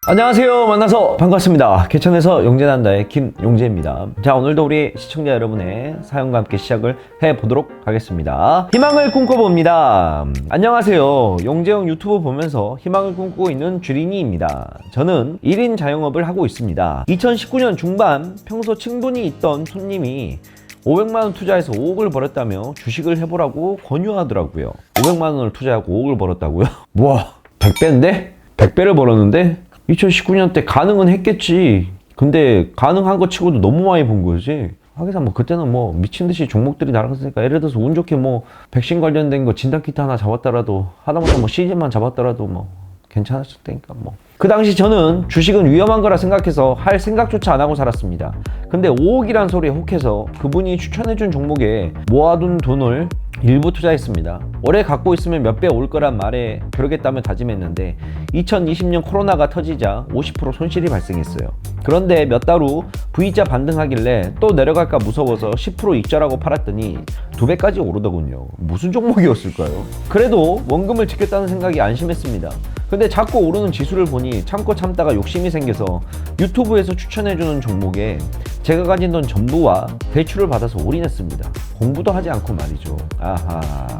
안녕하세요. 만나서 반갑습니다. 개천에서 용재난다의 김용재입니다. 자, 오늘도 우리 시청자 여러분의 사연과 함께 시작을 해보도록 하겠습니다. 희망을 꿈꿔봅니다. 안녕하세요. 용재형 유튜브 보면서 희망을 꿈꾸고 있는 주린이입니다. 저는 1인 자영업을 하고 있습니다. 2019년 중반 평소 친분이 있던 손님이 500만원 투자해서 5억을 벌었다며 주식을 해보라고 권유하더라고요. 500만원을 투자하고 5억을 벌었다고요? 와, 100배인데? 100배를 벌었는데? 2019년 때 가능은 했겠지. 근데 가능한 거 치고도 너무 많이 본 거지. 하기사 뭐 그때는 뭐 미친듯이 종목들이 날아갔으니까, 예를 들어서 운 좋게 뭐 백신 관련된 거 진단키트 하나 잡았더라도, 하다못해 뭐 CG만 잡았더라도 뭐 괜찮았을 테니까 뭐. 그 당시 저는 주식은 위험한 거라 생각해서 할 생각조차 안 하고 살았습니다. 근데 5억이란 소리에 혹해서 그분이 추천해준 종목에 모아둔 돈을 일부 투자했습니다. 올해 갖고 있으면 몇 배 올 거란 말에 그러겠다며 다짐했는데 2020년 코로나가 터지자 50% 손실이 발생했어요. 그런데 몇 달 후 V자 반등하길래 또 내려갈까 무서워서 10% 익절하고 팔았더니 2배까지 오르더군요. 무슨 종목이었을까요? 그래도 원금을 지켰다는 생각이 안심했습니다. 근데 자꾸 오르는 지수를 보니 참고 참다가 욕심이 생겨서 유튜브에서 추천해주는 종목에 제가 가진 돈 전부와 대출을 받아서 올인했습니다. 공부도 하지 않고 말이죠. 아하.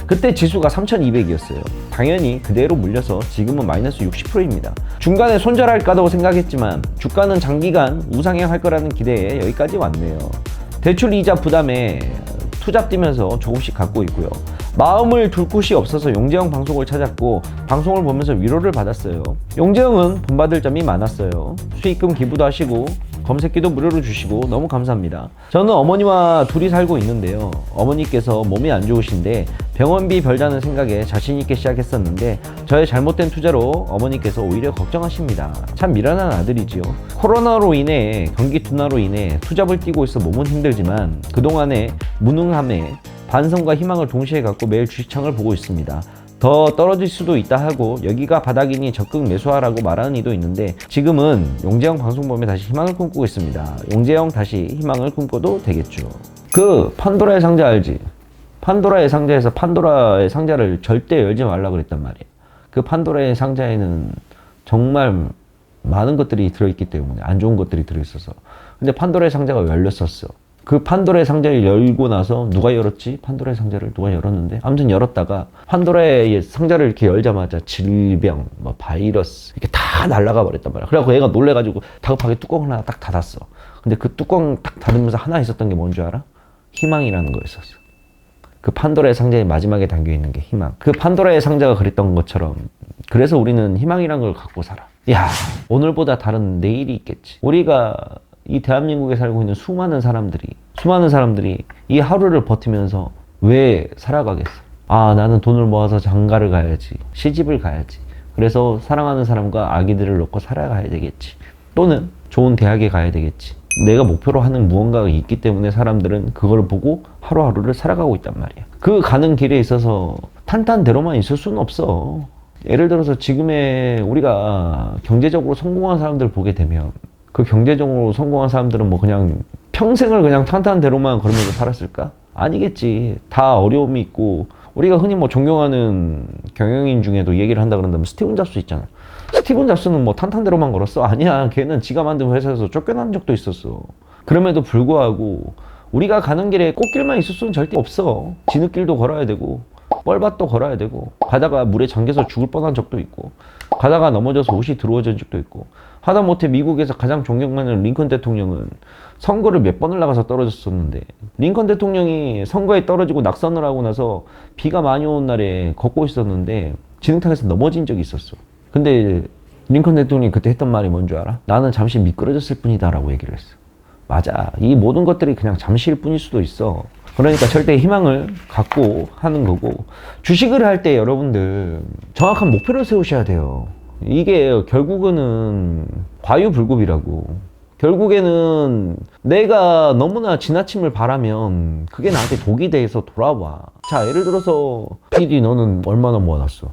그때 지수가 3200이었어요. 당연히 그대로 물려서 지금은 마이너스 60%입니다. 중간에 손절할까도 생각했지만 주가는 장기간 우상향할 거라는 기대에 여기까지 왔네요. 대출 이자 부담에 투잡 뛰면서 조금씩 갖고 있고요. 마음을 둘 곳이 없어서 용재형 방송을 찾았고 방송을 보면서 위로를 받았어요. 용재형은 본받을 점이 많았어요. 수익금 기부도 하시고 검색기도 무료로 주시고 너무 감사합니다. 저는 어머니와 둘이 살고 있는데요. 어머니께서 몸이 안 좋으신데 병원비 벌자는 생각에 자신 있게 시작했었는데 저의 잘못된 투자로 어머니께서 오히려 걱정하십니다. 참 미련한 아들이지요. 코로나로 인해 경기 둔화로 인해 투잡을 뛰고 있어 몸은 힘들지만 그동안의 무능함에 반성과 희망을 동시에 갖고 매일 주식창을 보고 있습니다. 더 떨어질 수도 있다 하고 여기가 바닥이니 적극 매수하라고 말하는 이도 있는데 지금은 용재형 방송 보면 다시 희망을 꿈꾸고 있습니다. 용재형 다시 희망을 꿈꿔도 되겠죠. 그 판도라의 상자 알지? 판도라의 상자에서 판도라의 상자를 절대 열지 말라 그랬단 말이에요. 그 판도라의 상자에는 정말 많은 것들이 들어있기 때문에, 안 좋은 것들이 들어있어서. 근데 판도라의 상자가 열렸었어. 그 판도라의 상자를 열고 나서 누가 열었지? 판도라의 상자를 누가 열었는데, 아무튼 열었다가 판도라의 상자를 이렇게 열자마자 질병, 뭐 바이러스 이렇게 다 날아가 버렸단 말이야. 그래갖고 얘가 놀래가지고 다급하게 뚜껑을 하나 딱 닫았어. 근데 그 뚜껑 딱 닫으면서 하나 있었던 게 뭔 줄 알아? 희망이라는 거였었어. 그 판도라의 상자에 마지막에 담겨있는 게 희망. 그 판도라의 상자가 그랬던 것처럼, 그래서 우리는 희망이라는 걸 갖고 살아. 야, 오늘보다 다른 내일이 있겠지. 우리가 이 대한민국에 살고 있는 수많은 사람들이 이 하루를 버티면서 왜 살아가겠어? 아, 나는 돈을 모아서 장가를 가야지, 시집을 가야지, 그래서 사랑하는 사람과 아기들을 놓고 살아가야 되겠지, 또는 좋은 대학에 가야 되겠지. 내가 목표로 하는 무언가가 있기 때문에 사람들은 그걸 보고 하루하루를 살아가고 있단 말이야. 그 가는 길에 있어서 탄탄대로만 있을 수는 없어. 예를 들어서 지금의 우리가 경제적으로 성공한 사람들 보게 되면 그 경제적으로 성공한 사람들은 뭐 그냥 평생을 그냥 탄탄대로만 걸으면서 살았을까? 아니겠지. 다 어려움이 있고, 우리가 흔히 뭐 존경하는 경영인 중에도 얘기를 한다 그런다면 스티븐 잡스 있잖아. 스티븐 잡스는 뭐 탄탄대로만 걸었어? 아니야. 걔는 지가 만든 회사에서 쫓겨난 적도 있었어. 그럼에도 불구하고 우리가 가는 길에 꽃길만 있을 수는 절대 없어. 진흙길도 걸어야 되고 뻘밭도 걸어야 되고, 가다가 물에 잠겨서 죽을 뻔한 적도 있고, 가다가 넘어져서 옷이 들어오진 적도 있고, 하다못해 미국에서 가장 존경하는 링컨 대통령은 선거를 몇 번을 나가서 떨어졌었는데, 링컨 대통령이 선거에 떨어지고 낙선을 하고 나서 비가 많이 오는 날에 걷고 있었는데 진흙탕에서 넘어진 적이 있었어. 근데 링컨 대통령이 그때 했던 말이 뭔 줄 알아? 나는 잠시 미끄러졌을 뿐이다 라고 얘기를 했어. 맞아. 이 모든 것들이 그냥 잠시일 뿐일 수도 있어. 그러니까 절대 희망을 갖고 하는 거고, 주식을 할 때 여러분들 정확한 목표를 세우셔야 돼요. 이게 결국은 과유불급이라고. 결국에는 내가 너무나 지나침을 바라면 그게 나한테 독이 돼서 돌아와. 자, 예를 들어서 PD 너는 얼마나 모아놨어?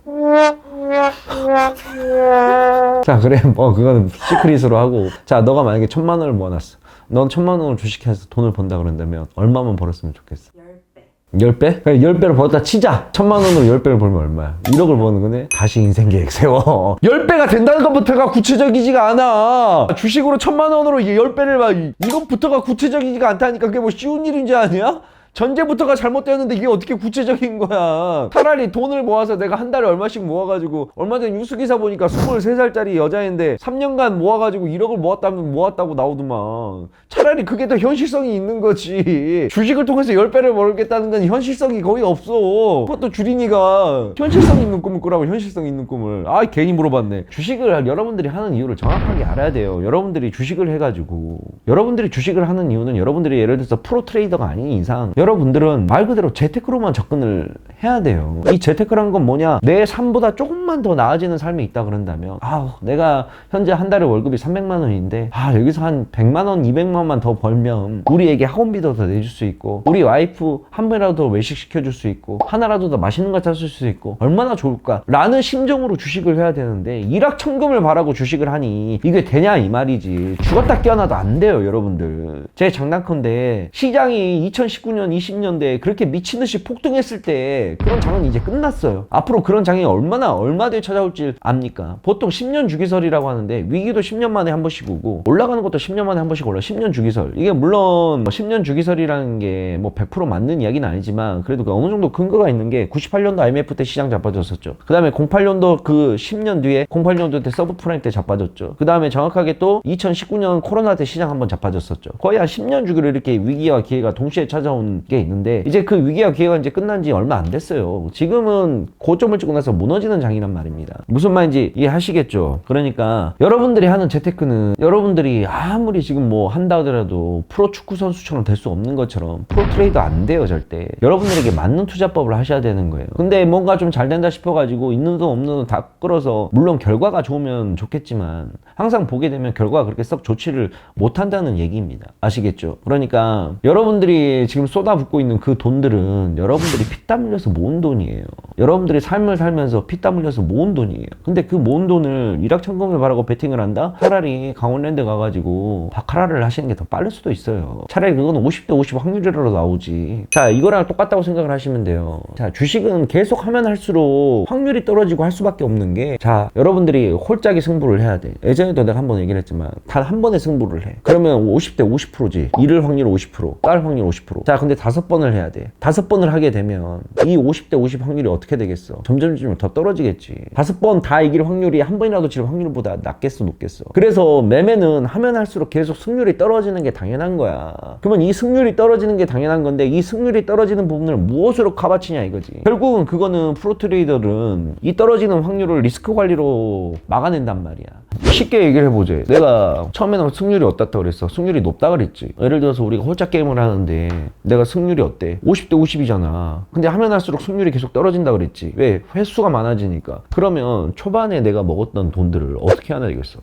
자, 그래 뭐 그거는 시크릿으로 하고, 자, 너가 만약에 1000만 원을 모아놨어. 넌 1000만 원을 주식해서 돈을 번다 그런다면 얼마만 벌었으면 좋겠어? 10배. 10배? 10배로 벌었다 치자. 1000만원으로 10배를 벌면 얼마야? 1억을 버는 거네? 다시 인생 계획 세워. 10배가 된다는 것부터가 구체적이지가 않아. 주식으로 1000만원으로 10배를 막, 이것부터가 구체적이지가 않다니까. 그게 뭐 쉬운 일인지 아니야? 전제부터가 잘못되었는데 이게 어떻게 구체적인 거야. 차라리 돈을 모아서 내가 한 달에 얼마씩 모아가지고, 얼마 전에 뉴스기사 보니까 23살짜리 여자인데 3년간 모아가지고 1억을 모았다고 나오더만. 차라리 그게 더 현실성이 있는 거지. 주식을 통해서 10배를 벌겠다는 건 현실성이 거의 없어. 그것도 주린이가 현실성 있는 꿈을 꾸라고. 현실성 있는 꿈을. 아, 괜히 물어봤네. 주식을 여러분들이 하는 이유를 정확하게 알아야 돼요. 여러분들이 주식을 해가지고, 여러분들이 주식을 하는 이유는 여러분들이 예를 들어서 프로 트레이더가 아닌 이상 여러분들은 말 그대로 재테크로만 접근을 해야 돼요. 이 재테크란 건 뭐냐? 내 삶보다 조금만 더 나아지는 삶이 있다 그런다면, 내가 현재 한 달에 월급이 300만 원인데 여기서 한 100만 원, 200만 원만 더 벌면 우리에게 학원비도 더 내줄 수 있고, 우리 와이프 한 번이라도 더 외식시켜줄 수 있고, 하나라도 더 맛있는 거 사줄 수 있고, 얼마나 좋을까? 라는 심정으로 주식을 해야 되는데, 일확천금을 바라고 주식을 하니 이게 되냐 이 말이지. 죽었다 깨어나도 안 돼요, 여러분들. 제 장난컨대 시장이 2019년 20년대에 그렇게 미친듯이 폭등했을 때 그런 장은 이제 끝났어요. 앞으로 그런 장이 얼마 뒤에 찾아올지 압니까? 보통 10년 주기설이라고 하는데, 위기도 10년 만에 한 번씩 오고 올라가는 것도 10년 만에 한 번씩 올라. 10년 주기설. 이게 물론 10년 주기설이라는 게 뭐 100% 맞는 이야기는 아니지만, 그래도 그 어느 정도 근거가 있는 게 98년도 IMF 때 시장 자빠졌었죠. 그 다음에 08년도 그 10년 뒤에 08년도 때 서브프라임 때 자빠졌죠. 그 다음에 정확하게 또 2019년 코로나 때 시장 한번 자빠졌었죠. 거의 한 10년 주기로 이렇게 위기와 기회가 동시에 찾아온 게 있는데, 이제 그 위기와 기회가 이제 끝난 지 얼마 안 됐어요. 지금은 고점을 찍고 나서 무너지는 장이란 말입니다. 무슨 말인지 이해하시겠죠? 그러니까 여러분들이 하는 재테크는, 여러분들이 아무리 지금 뭐 한다 하더라도 프로 축구 선수처럼 될 수 없는 것처럼 프로 트레이더 안 돼요, 절대. 여러분들에게 맞는 투자법을 하셔야 되는 거예요. 근데 뭔가 좀 잘 된다 싶어가지고 있는 돈 없는 돈 다 끌어서, 물론 결과가 좋으면 좋겠지만 항상 보게 되면 결과가 그렇게 썩 좋지를 못한다는 얘기입니다. 아시겠죠? 그러니까 여러분들이 지금 쏟아붓고 있는 그 돈들은 여러분들이 피땀 흘려서 모은 돈이에요. 여러분들이 삶을 살면서 피땀 흘려서 모은 돈이에요. 근데 그 모은 돈을 일확천금을 바라고 베팅을 한다? 차라리 강원랜드 가가지고 바카라를 하시는 게 더 빠를 수도 있어요. 차라리 그건 50대 50 확률이라도 나오지. 자, 이거랑 똑같다고 생각을 하시면 돼요. 자, 주식은 계속 하면 할수록 확률이 떨어지고 할 수밖에 없는 게, 자, 여러분들이 홀짝이 승부를 해야 돼. 예전에도 내가 한번 얘기를 했지만 단 한 번에 승부를 해. 그러면 50대 50%지. 잃을 확률 50%, 딸 확률 50%. 자, 근데 5번을 해야 돼. 5번을 하게 되면 이 50대 50 확률이 어떻게 되겠어? 점점 더 떨어지겠지. 5번 다 이길 확률이 한 번이라도 질 확률보다 낮겠어, 높겠어? 그래서 매매는 하면 할수록 계속 승률이 떨어지는 게 당연한 거야. 그러면 이 승률이 떨어지는 게 당연한 건데, 이 승률이 떨어지는 부분을 무엇으로 커버치냐 이거지. 결국은 그거는 프로 트레이더는 이 떨어지는 확률을 리스크 관리로 막아낸단 말이야. 쉽게 얘기를 해보자. 내가 처음에는 승률이 어떻다 그랬어? 승률이 높다 그랬지. 예를 들어서 우리가 홀짝 게임을 하는데 내가 승률이 어때? 50대 50이잖아. 근데 하면 할수록 승률이 계속 떨어진다 그랬지. 왜? 횟수가 많아지니까. 그러면 초반에 내가 먹었던 돈들을 어떻게 하나 되겠어?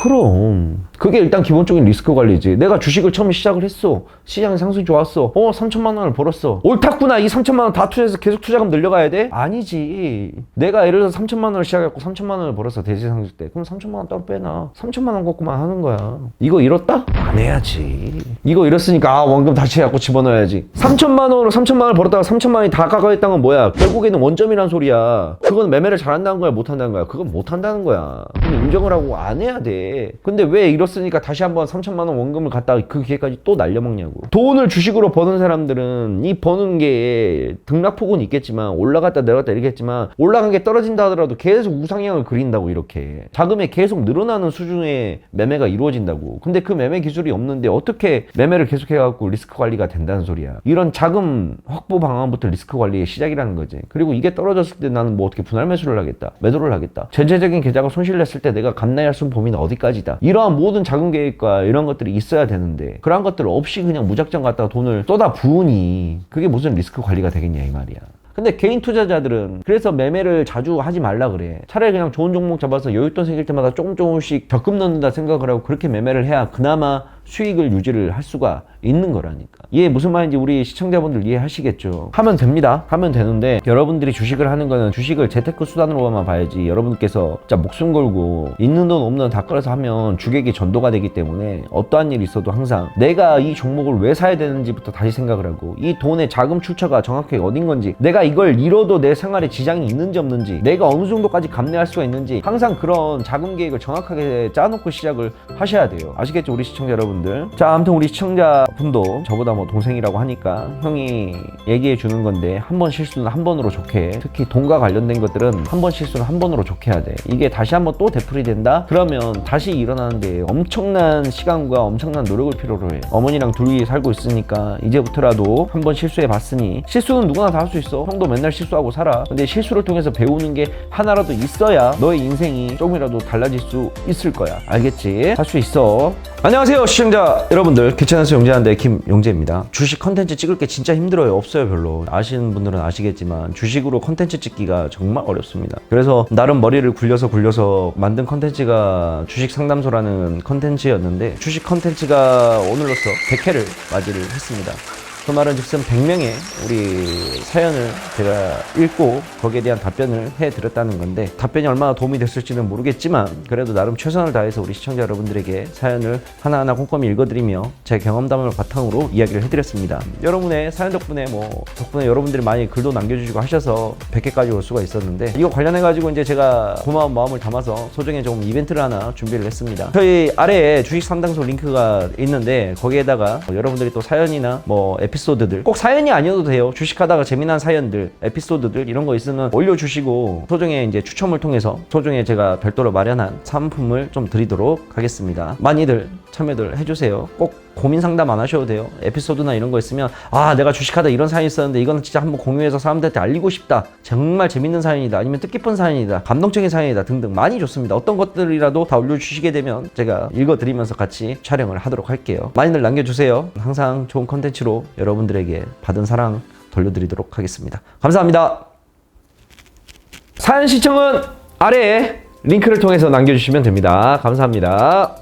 그럼 그게 일단 기본적인 리스크 관리지. 내가 주식을 처음에 시작을 했어. 시장 상승이 좋았어. 3천만 원을 벌었어. 옳았구나. 이 3천만 원 다 투자해서 계속 투자금 늘려가야 돼? 아니지. 내가 예를 들어서 3천만 원을 시작했고 3천만 원을 벌었어, 대지 상승 때. 그럼 3천만 원 따로 빼놔. 3천만 원 갖고만 하는 거야. 이거 잃었다? 안 해야지. 이거 잃었으니까 원금 다시 해갖고 집어넣어야지. 3천만 원으로 3천만 원을 벌었다가 3천만 원이 다 깎아있다는 건 뭐야? 결국에는 원점이란 소리야. 그건 매매를 잘한다는 거야, 못한다는 거야? 그건 못한다는 거야. 그럼 인정을 하고 안 해야 돼. 근데 왜 잃었으니까 다시 한번 3천만 원 원금을 갖다가 그 기회까지 또 날려먹냐고. 돈을 주식으로 버는 사람들은 이 버는 게 등락폭은 있겠지만, 올라갔다 내려갔다 이러겠지만, 올라간 게 떨어진다 하더라도 계속 우상향을 그린다고. 이렇게 자금이 계속 늘어나는 수준의 매매가 이루어진다고. 근데 그 매매 기술이 없는데 어떻게 매매를 계속 해갖고 리스크 관리가 된다는 소리야. 이런 자금 확보 방안부터 리스크 관리의 시작이라는 거지. 그리고 이게 떨어졌을 때 나는 뭐 어떻게 분할 매수를 하겠다, 매도를 하겠다, 전체적인 계좌가 손실냈을 때 내가 감내할 수 있는 범위는 어디까지다, 이러한 모든 자금 계획과 이런 것들이 있어야 되는데, 그런 것들 없이 그냥 무작정 갖다가 돈을 쏟아 부으니 그게 무슨 리스크 관리가 되겠냐 이 말이야. 근데 개인 투자자들은 그래서 매매를 자주 하지 말라 그래. 차라리 그냥 좋은 종목 잡아서 여윳돈 생길 때마다 조금씩 적금 넣는다 생각을 하고 그렇게 매매를 해야 그나마 수익을 유지를 할 수가 있는 거라니까. 이게 무슨 말인지 우리 시청자분들 이해하시겠죠? 하면 됩니다. 하면 되는데 여러분들이 주식을 하는 거는 주식을 재테크 수단으로만 봐야지, 여러분께서 진짜 목숨 걸고 있는 돈 없는 돈 다 끌어서 하면 주객이 전도가 되기 때문에 어떠한 일이 있어도 항상 내가 이 종목을 왜 사야 되는지부터 다시 생각을 하고, 이 돈의 자금 출처가 정확하게 어딘 건지, 내가 이걸 잃어도 내 생활에 지장이 있는지 없는지, 내가 어느 정도까지 감내할 수가 있는지, 항상 그런 자금 계획을 정확하게 짜놓고 시작을 하셔야 돼요. 아시겠죠, 우리 시청자 여러분들? 자, 아무튼 우리 시청자분도 저보다 뭐 동생이라고 하니까 형이 얘기해 주는 건데, 한 번 실수는 한 번으로 좋게 해. 특히 돈과 관련된 것들은 한 번 실수는 한 번으로 좋게 해야 돼. 이게 다시 한번 또 되풀이 된다? 그러면 다시 일어나는데 엄청난 시간과 엄청난 노력을 필요로 해. 어머니랑 둘이 살고 있으니까 이제부터라도 한 번 실수해 봤으니, 실수는 누구나 다 할 수 있어. 형도 맨날 실수하고 살아. 근데 실수를 통해서 배우는 게 하나라도 있어야 너의 인생이 조금이라도 달라질 수 있을 거야. 알겠지? 할 수 있어. 안녕하세요 시청자 여러분들, 개천에서 용재하는데 김용재입니다. 주식 컨텐츠 찍을 게 진짜 힘들어요. 없어요 별로. 아시는 분들은 아시겠지만 주식으로 컨텐츠 찍기가 정말 어렵습니다. 그래서 나름 머리를 굴려서 만든 컨텐츠가 주식 상담소라는 컨텐츠였는데, 주식 컨텐츠가 오늘로써 100회를 맞이를 했습니다. 그 말은 즉슨 100명의 우리 사연을 제가 읽고 거기에 대한 답변을 해드렸다는 건데, 답변이 얼마나 도움이 됐을지는 모르겠지만 그래도 나름 최선을 다해서 우리 시청자 여러분들에게 사연을 하나하나 꼼꼼히 읽어드리며 제 경험담을 바탕으로 이야기를 해드렸습니다. 여러분의 사연 덕분에 덕분에 여러분들이 많이 글도 남겨주시고 하셔서 100개까지 올 수가 있었는데, 이거 관련해가지고 이제 제가 고마운 마음을 담아서 소정의 좀 이벤트를 하나 준비를 했습니다. 저희 아래에 주식 상담소 링크가 있는데, 거기에다가 여러분들이 또 사연이나 에피소드들, 꼭 사연이 아니어도 돼요. 주식하다가 재미난 사연들, 에피소드들 이런 거 있으면 올려주시고, 소정의 이제 추첨을 통해서 소정의 제가 별도로 마련한 상품을 좀 드리도록 하겠습니다. 많이들 참여들 해주세요. 꼭 고민 상담 안 하셔도 돼요. 에피소드나 이런 거 있으면, 아 내가 주식하다 이런 사연이 있었는데 이거는 진짜 한번 공유해서 사람들한테 알리고 싶다, 정말 재밌는 사연이다, 아니면 뜻깊은 사연이다, 감동적인 사연이다 등등 많이 좋습니다. 어떤 것들이라도 다 올려주시게 되면 제가 읽어드리면서 같이 촬영을 하도록 할게요. 많이들 남겨주세요. 항상 좋은 컨텐츠로 여러분들에게 받은 사랑 돌려드리도록 하겠습니다. 감사합니다. 사연 시청은 아래에 링크를 통해서 남겨주시면 됩니다. 감사합니다.